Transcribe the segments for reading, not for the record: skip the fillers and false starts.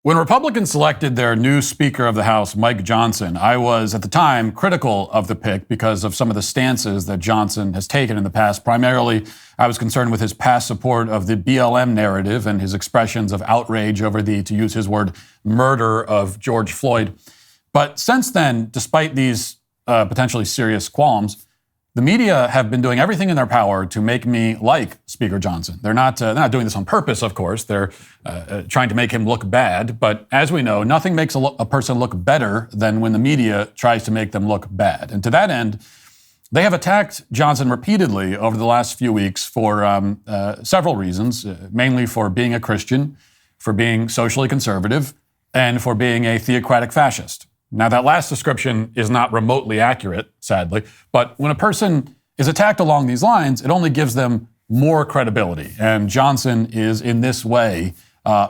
When Republicans selected their new Speaker of the House, Mike Johnson, I was at the time critical of the pick because of some of the stances that Johnson has taken in the past. Primarily, I was concerned with his past support of the BLM narrative and his expressions of outrage over the, to use his word, murder of George Floyd. But since then, despite these potentially serious qualms, the media have been doing everything in their power to make me like Speaker Johnson. They're not doing this on purpose, of course. They're trying to make him look bad. But as we know, nothing makes a person look better than when the media tries to make them look bad. And to that end, they have attacked Johnson repeatedly over the last few weeks for several reasons, mainly for being a Christian, for being socially conservative, and for being a theocratic fascist. Now, that last description is not remotely accurate, sadly, but when a person is attacked along these lines, it only gives them more credibility. And Johnson is, in this way,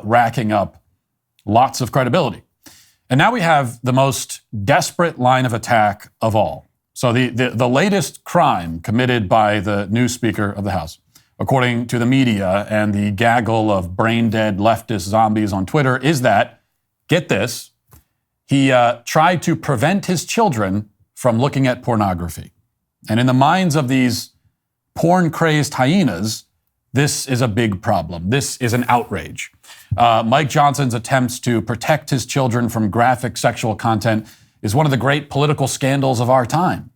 racking up lots of credibility. And now we have the most desperate line of attack of all. So the latest crime committed by the new Speaker of the House, according to the media and the gaggle of brain-dead leftist zombies on Twitter, is that, get this, he tried to prevent his children from looking at pornography. And in the minds of these porn-crazed hyenas, this is a big problem. This is an outrage. Mike Johnson's attempts to protect his children from graphic sexual content is one of the great political scandals of our time.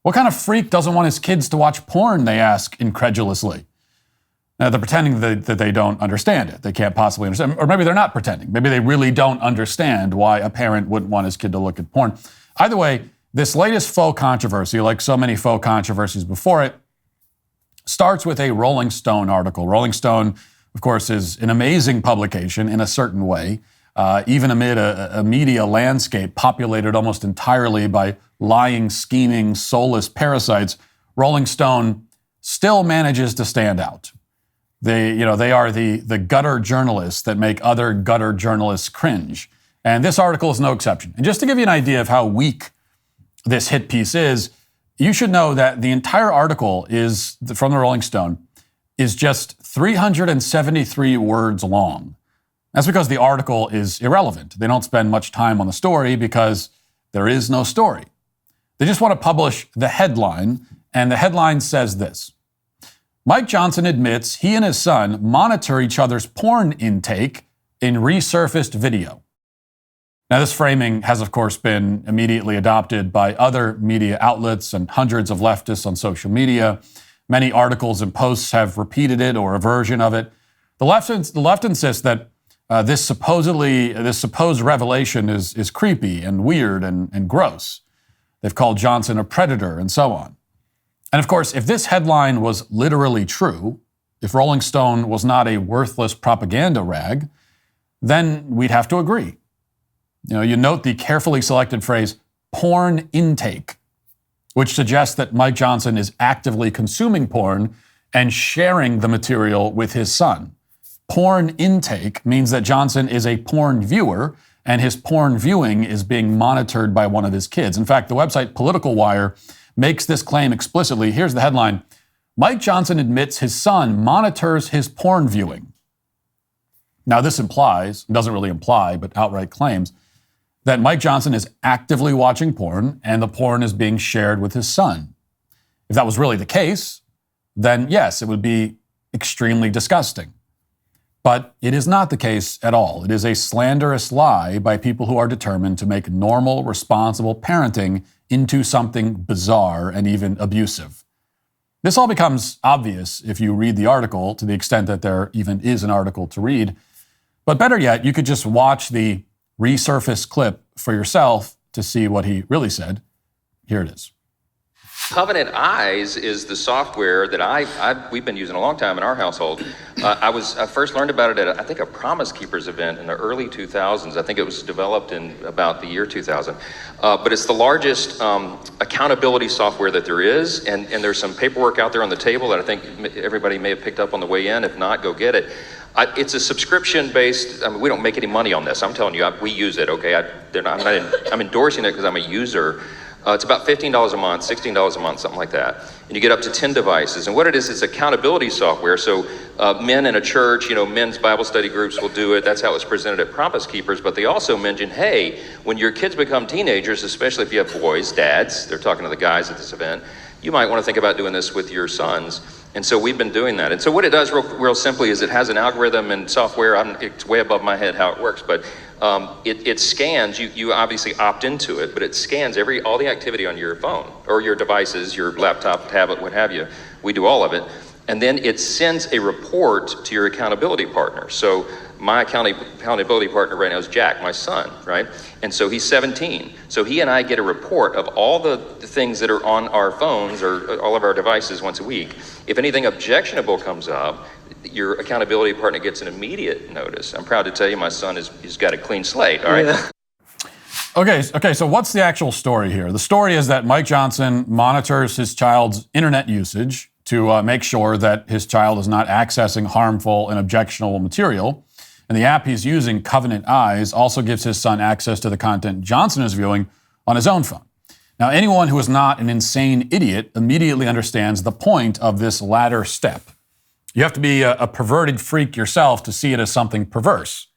What kind of freak doesn't want his kids to watch porn, they ask incredulously. They're pretending that they don't understand it. They can't possibly understand. Or maybe they're not pretending. Maybe they really don't understand why a parent wouldn't want his kid to look at porn. Either way, this latest faux controversy, like so many faux controversies before it, starts with a Rolling Stone article. Rolling Stone, of course, is an amazing publication in a certain way, even amid a media landscape populated almost entirely by lying, scheming, soulless parasites. Rolling Stone still manages to stand out. They are the gutter journalists that make other gutter journalists cringe. And this article is no exception. And just to give you an idea of how weak this hit piece is, you should know that the entire article is from the Rolling Stone is just 373 words long. That's because the article is irrelevant. They don't spend much time on the story because there is no story. They just want to publish the headline, and the headline says this: Mike Johnson admits he and his son monitor each other's porn intake in resurfaced video. Now, this framing has, of course, been immediately adopted by other media outlets and hundreds of leftists on social media. Many articles and posts have repeated it or a version of it. The left insists that this supposed revelation is creepy and weird and gross. They've called Johnson a predator and so on. And of course, if this headline was literally true, if Rolling Stone was not a worthless propaganda rag, then we'd have to agree. You note the carefully selected phrase, porn intake, which suggests that Mike Johnson is actively consuming porn and sharing the material with his son. Porn intake means that Johnson is a porn viewer, and his porn viewing is being monitored by one of his kids. In fact, the website Political Wire makes this claim explicitly. Here's the headline: Mike Johnson admits his son monitors his porn viewing. Now, this doesn't really imply, but outright claims, that Mike Johnson is actively watching porn and the porn is being shared with his son. If that was really the case, then yes, it would be extremely disgusting. But it is not the case at all. It is a slanderous lie by people who are determined to make normal, responsible parenting into something bizarre and even abusive. This all becomes obvious if you read the article, to the extent that there even is an article to read. But better yet, you could just watch the resurfaced clip for yourself to see what he really said. Here it is. Covenant Eyes is the software that we've been using a long time in our household. I first learned about it at, I think, a Promise Keepers event in the early 2000s. I think it was developed in about the year 2000. But it's the largest accountability software that there is, and there's some paperwork out there on the table that I think everybody may have picked up on the way in. If not, go get it. It's a subscription-based. I mean, we don't make any money on this. I'm telling you, we use it. Okay, I'm endorsing it because I'm a user. It's about $15 a month, $16 a month, something like that. And you get up to 10 devices. And what it is accountability software. So men in a church, men's Bible study groups will do it. That's how it's presented at Promise Keepers. But they also mention, hey, when your kids become teenagers, especially if you have boys, dads, they're talking to the guys at this event, you might want to think about doing this with your sons. And so we've been doing that. And so what it does real simply is it has an algorithm and software. It's way above my head how it works, but it scans, you obviously opt into it, but it scans all the activity on your phone or your devices, your laptop, tablet, what have you. We do all of it. And then it sends a report to your accountability partner. So my accountability partner right now is Jack, my son, right? And so he's 17. So he and I get a report of all the things that are on our phones or all of our devices once a week. If anything objectionable comes up, your accountability partner gets an immediate notice. I'm proud to tell you my son he's got a clean slate, all right? Yeah. Okay, so what's the actual story here? The story is that Mike Johnson monitors his child's internet usage to make sure that his child is not accessing harmful and objectionable material. And the app he's using, Covenant Eyes, also gives his son access to the content Johnson is viewing on his own phone. Now, anyone who is not an insane idiot immediately understands the point of this latter step. You have to be a perverted freak yourself to see it as something perverse.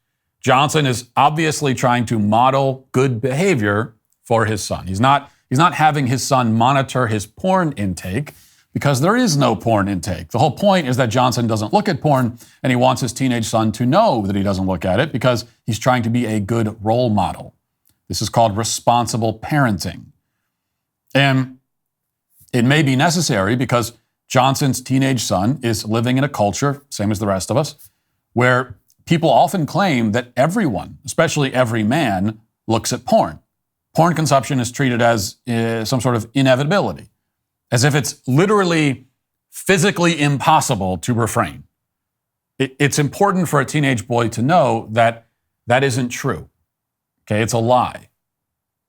Johnson is obviously trying to model good behavior for his son. He's not having his son monitor his porn intake because there is no porn intake. The whole point is that Johnson doesn't look at porn, and he wants his teenage son to know that he doesn't look at it because he's trying to be a good role model. This is called responsible parenting. And it may be necessary because Johnson's teenage son is living in a culture, same as the rest of us, where people often claim that everyone, especially every man, looks at porn. Porn consumption is treated as some sort of inevitability, as if it's literally physically impossible to refrain. It's important for a teenage boy to know that that isn't true. Okay, it's a lie.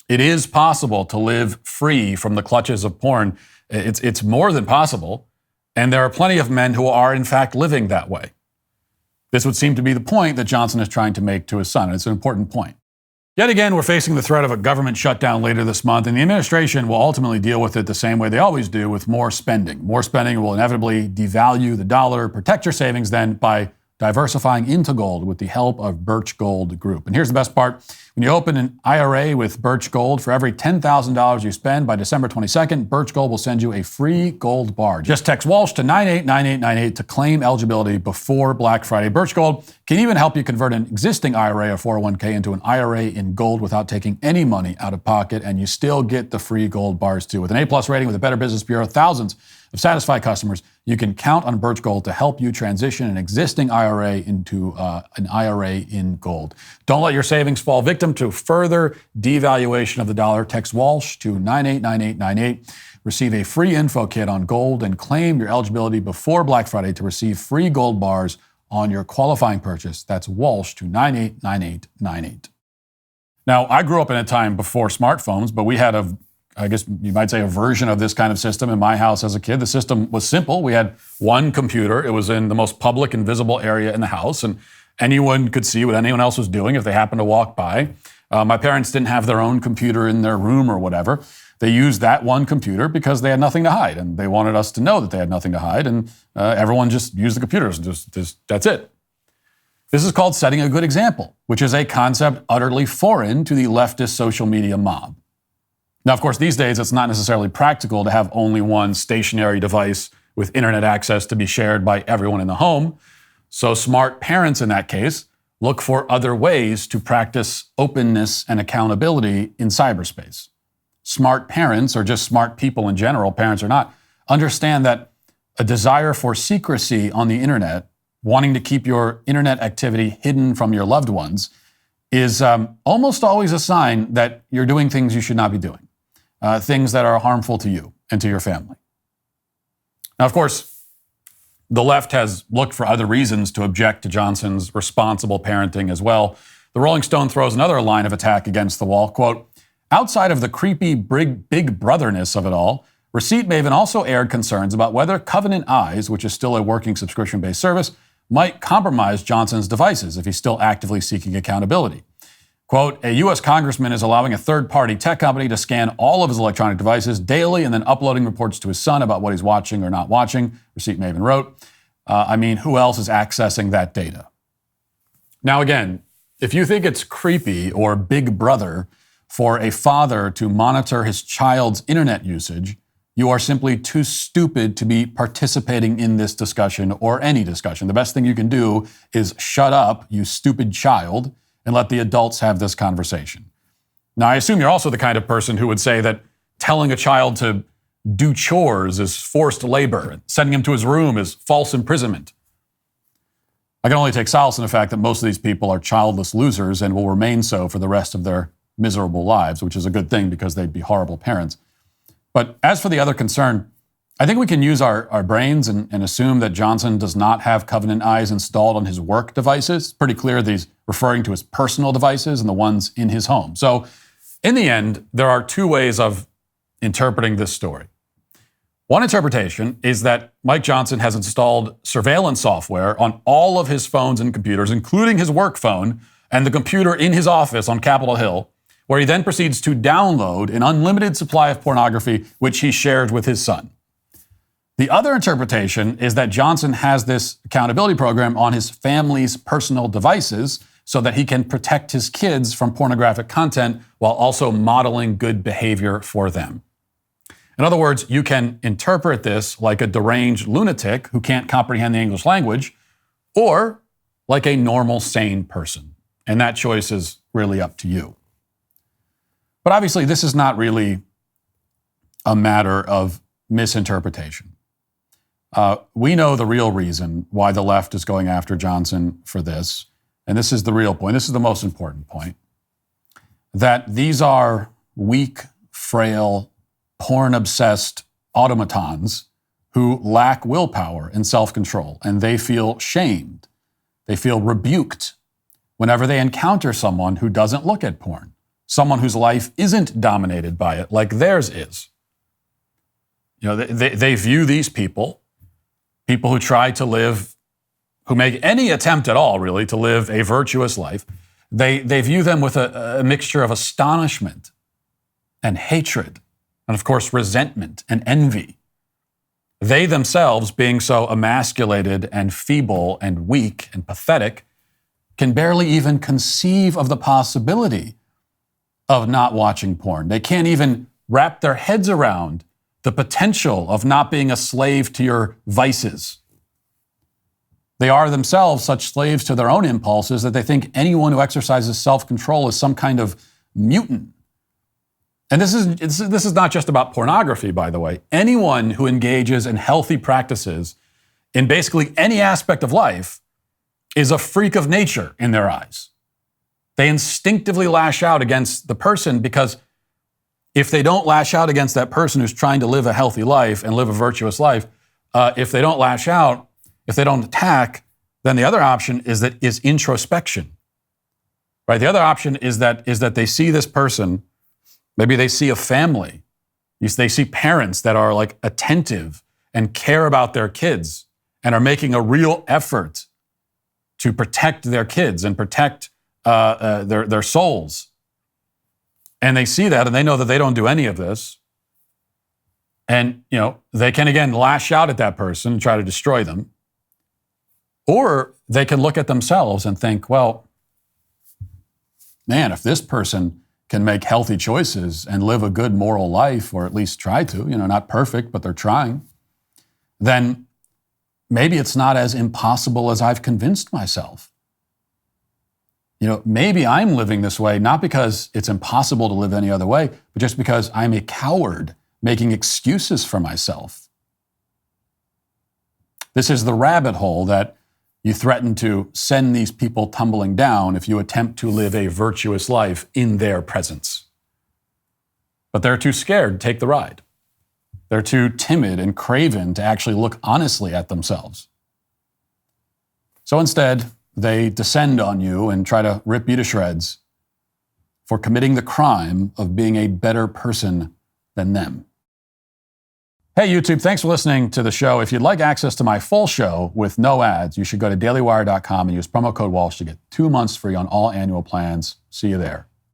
It is possible to live free from the clutches of porn. It's more than possible, and there are plenty of men who are in fact living that way. This would seem to be the point that Johnson is trying to make to his son, and it's an important point. Yet again, we're facing the threat of a government shutdown later this month, and the administration will ultimately deal with it the same way they always do, with more spending. More spending will inevitably devalue the dollar. Protect your savings then by diversifying into gold with the help of Birch Gold Group. And here's the best part. When you open an IRA with Birch Gold, for every $10,000 you spend by December 22nd, Birch Gold will send you a free gold bar. Just text Walsh to 989898 to claim eligibility before Black Friday. Birch Gold can even help you convert an existing IRA or 401k into an IRA in gold without taking any money out of pocket, and you still get the free gold bars too. With an A+ rating with a Better Business Bureau, thousands of satisfied customers, you can count on Birch Gold to help you transition an existing IRA into an IRA in gold. Don't let your savings fall victim to further devaluation of the dollar. Text Walsh to 989898. Receive a free info kit on gold and claim your eligibility before Black Friday to receive free gold bars on your qualifying purchase. That's Walsh to 989898. Now, I grew up in a time before smartphones, but we had I guess you might say a version of this kind of system in my house as a kid. The system was simple. We had one computer. It was in the most public and visible area in the house, and anyone could see what anyone else was doing if they happened to walk by. My parents didn't have their own computer in their room or whatever. They used that one computer because they had nothing to hide, and they wanted us to know that they had nothing to hide, and everyone just used the computers. That's it. This is called setting a good example, which is a concept utterly foreign to the leftist social media mob. Now, of course, these days, it's not necessarily practical to have only one stationary device with internet access to be shared by everyone in the home. So smart parents in that case look for other ways to practice openness and accountability in cyberspace. Smart parents, or just smart people in general, parents or not, understand that a desire for secrecy on the internet, wanting to keep your internet activity hidden from your loved ones, is almost always a sign that you're doing things you should not be doing. Things that are harmful to you and to your family. Now, of course, the left has looked for other reasons to object to Johnson's responsible parenting as well. The Rolling Stone throws another line of attack against the wall. Quote, outside of the creepy big brotherness of it all, Receipt Maven also aired concerns about whether Covenant Eyes, which is still a working subscription-based service, might compromise Johnson's devices if he's still actively seeking accountability. Quote, a U.S. congressman is allowing a third-party tech company to scan all of his electronic devices daily and then uploading reports to his son about what he's watching or not watching, Receipt Maven wrote. Who else is accessing that data? Now, again, if you think it's creepy or Big Brother for a father to monitor his child's internet usage, you are simply too stupid to be participating in this discussion or any discussion. The best thing you can do is shut up, you stupid child, and let the adults have this conversation. Now, I assume you're also the kind of person who would say that telling a child to do chores is forced labor, and sending him to his room is false imprisonment. I can only take solace in the fact that most of these people are childless losers and will remain so for the rest of their miserable lives, which is a good thing because they'd be horrible parents. But as for the other concern, I think we can use our brains and assume that Johnson does not have Covenant Eyes installed on his work devices. It's pretty clear that he's referring to his personal devices and the ones in his home. So in the end, there are two ways of interpreting this story. One interpretation is that Mike Johnson has installed surveillance software on all of his phones and computers, including his work phone and the computer in his office on Capitol Hill, where he then proceeds to download an unlimited supply of pornography, which he shares with his son. The other interpretation is that Johnson has this accountability program on his family's personal devices so that he can protect his kids from pornographic content while also modeling good behavior for them. In other words, you can interpret this like a deranged lunatic who can't comprehend the English language, or like a normal, sane person. And that choice is really up to you. But obviously, this is not really a matter of misinterpretation. We know the real reason why the left is going after Johnson for this, and this is the real point. This is the most important point, that these are weak, frail, porn-obsessed automatons who lack willpower and self-control, and they feel shamed. They feel rebuked whenever they encounter someone who doesn't look at porn, someone whose life isn't dominated by it like theirs is. You know, they view these people who try to live, who make any attempt at all, really, to live a virtuous life, they view them with a mixture of astonishment and hatred, and of course, resentment and envy. They themselves, being so emasculated and feeble and weak and pathetic, can barely even conceive of the possibility of not watching porn. They can't even wrap their heads around the potential of not being a slave to your vices. They are themselves such slaves to their own impulses that they think anyone who exercises self-control is some kind of mutant. And this is not just about pornography, by the way. Anyone who engages in healthy practices in basically any aspect of life is a freak of nature in their eyes. They instinctively lash out against the person because if they don't lash out against that person who's trying to live a healthy life and live a virtuous life, if they don't lash out, if they don't attack, then the other option is introspection. Right? The other option is that they see this person. Maybe they see a family. They see parents that are like attentive and care about their kids and are making a real effort to protect their kids and protect their souls. And they see that and they know that they don't do any of this. And, you know, they can again lash out at that person and try to destroy them. Or they can look at themselves and think, well, man, if this person can make healthy choices and live a good moral life, or at least try to, you know, not perfect, but they're trying, then maybe it's not as impossible as I've convinced myself. You know, maybe I'm living this way, not because it's impossible to live any other way, but just because I'm a coward making excuses for myself. This is the rabbit hole that you threaten to send these people tumbling down if you attempt to live a virtuous life in their presence. But they're too scared to take the ride. They're too timid and craven to actually look honestly at themselves. So instead, they descend on you and try to rip you to shreds for committing the crime of being a better person than them. Hey, YouTube, thanks for listening to the show. If you'd like access to my full show with no ads, you should go to dailywire.com and use promo code Walsh to get 2 months free on all annual plans. See you there.